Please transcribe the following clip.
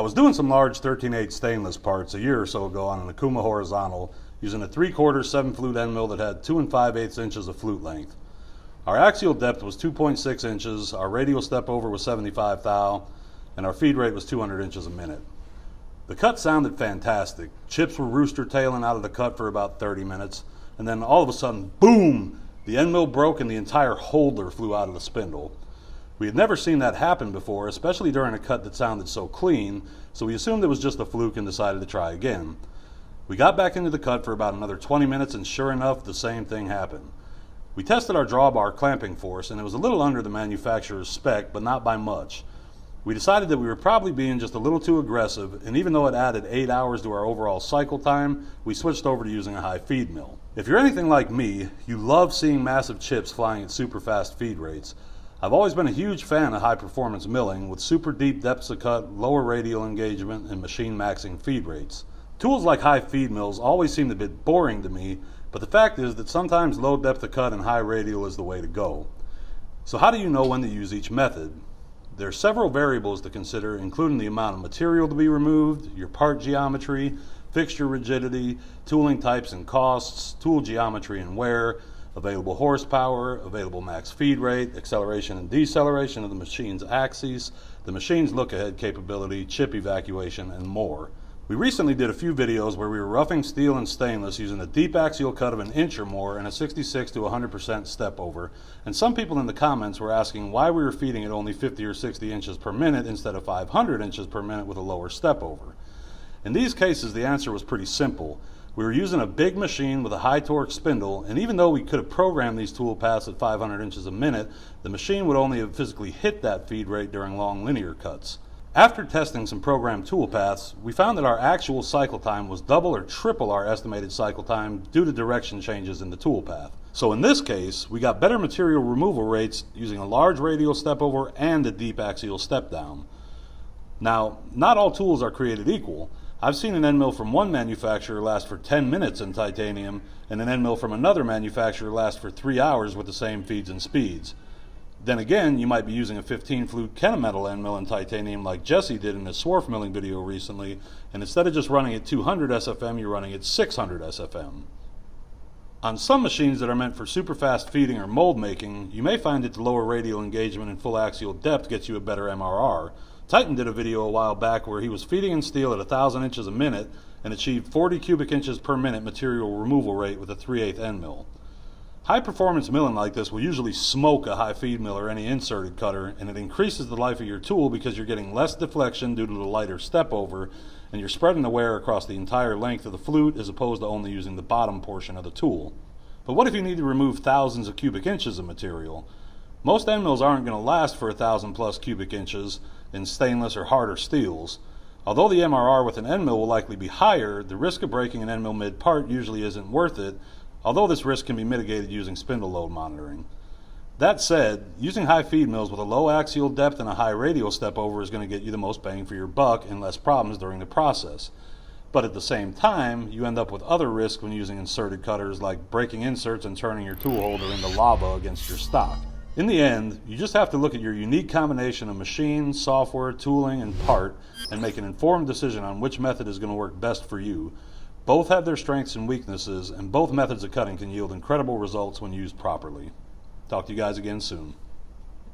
I was doing some large 13/8 stainless parts a year or so ago on an Akuma horizontal using a 3/4 7-flute end mill that had 2 5/8 inches of flute length. Our axial depth was 2.6 inches, our radial step over was 75 thou, and our feed rate was 200 inches a minute. The cut sounded fantastic. Chips were rooster tailing out of the cut for about 30 minutes, and then all of a sudden, boom! The end mill broke and the entire holder flew out of the spindle. We had never seen that happen before, especially during a cut that sounded so clean, so we assumed it was just a fluke and decided to try again. We got back into the cut for about another 20 minutes and sure enough, the same thing happened. We tested our drawbar clamping force and it was a little under the manufacturer's spec, but not by much. We decided that we were probably being just a little too aggressive, and even though it added 8 hours to our overall cycle time, we switched over to using a high feed mill. If you're anything like me, you love seeing massive chips flying at super fast feed rates. I've always been a huge fan of high performance milling with super deep depths of cut, lower radial engagement, and machine maxing feed rates. Tools like high feed mills always seemed a bit boring to me, but the fact is that sometimes low depth of cut and high radial is the way to go. So how do you know when to use each method? There are several variables to consider, including the amount of material to be removed, your part geometry, fixture rigidity, tooling types and costs, tool geometry and wear, available horsepower, available max feed rate, acceleration and deceleration of the machine's axes, the machine's look-ahead capability, chip evacuation, and more. We recently did a few videos where we were roughing steel and stainless using a deep axial cut of an inch or more and a 66 to 100% step over, and some people in the comments were asking why we were feeding at only 50 or 60 inches per minute instead of 500 inches per minute with a lower step over. In these cases, the answer was pretty simple. We were using a big machine with a high torque spindle, and even though we could have programmed these tool paths at 500 inches a minute, the machine would only have physically hit that feed rate during long linear cuts. After testing some programmed tool paths, we found that our actual cycle time was double or triple our estimated cycle time due to direction changes in the tool path. So in this case, we got better material removal rates using a large radial step over and a deep axial step down. Now, not all tools are created equal. I've seen an end mill from one manufacturer last for 10 minutes in titanium, and an end mill from another manufacturer last for 3 hours with the same feeds and speeds. Then again, you might be using a 15-flute Kennametal end mill in titanium like Jesse did in his swarf milling video recently, and instead of just running at 200 SFM, you're running at 600 SFM. On some machines that are meant for super fast feeding or mold making, you may find that the lower radial engagement and full axial depth gets you a better MRR. Titan did a video a while back where he was feeding in steel at 1,000 inches a minute and achieved 40 cubic inches per minute material removal rate with a 3/8 end mill. High performance milling like this will usually smoke a high feed mill or any inserted cutter, and it increases the life of your tool because you're getting less deflection due to the lighter step over, and you're spreading the wear across the entire length of the flute as opposed to only using the bottom portion of the tool. But what if you need to remove thousands of cubic inches of material? Most end mills aren't going to last for 1,000 plus cubic inches in stainless or harder steels. Although the MRR with an end mill will likely be higher, the risk of breaking an end mill mid-part usually isn't worth it, although this risk can be mitigated using spindle load monitoring. That said, using high feed mills with a low axial depth and a high radial step over is going to get you the most bang for your buck and less problems during the process. But at the same time, you end up with other risks when using inserted cutters like breaking inserts and turning your tool holder into lava against your stock. In the end, you just have to look at your unique combination of machine, software, tooling, and part and make an informed decision on which method is going to work best for you. Both have their strengths and weaknesses, and both methods of cutting can yield incredible results when used properly. Talk to you guys again soon.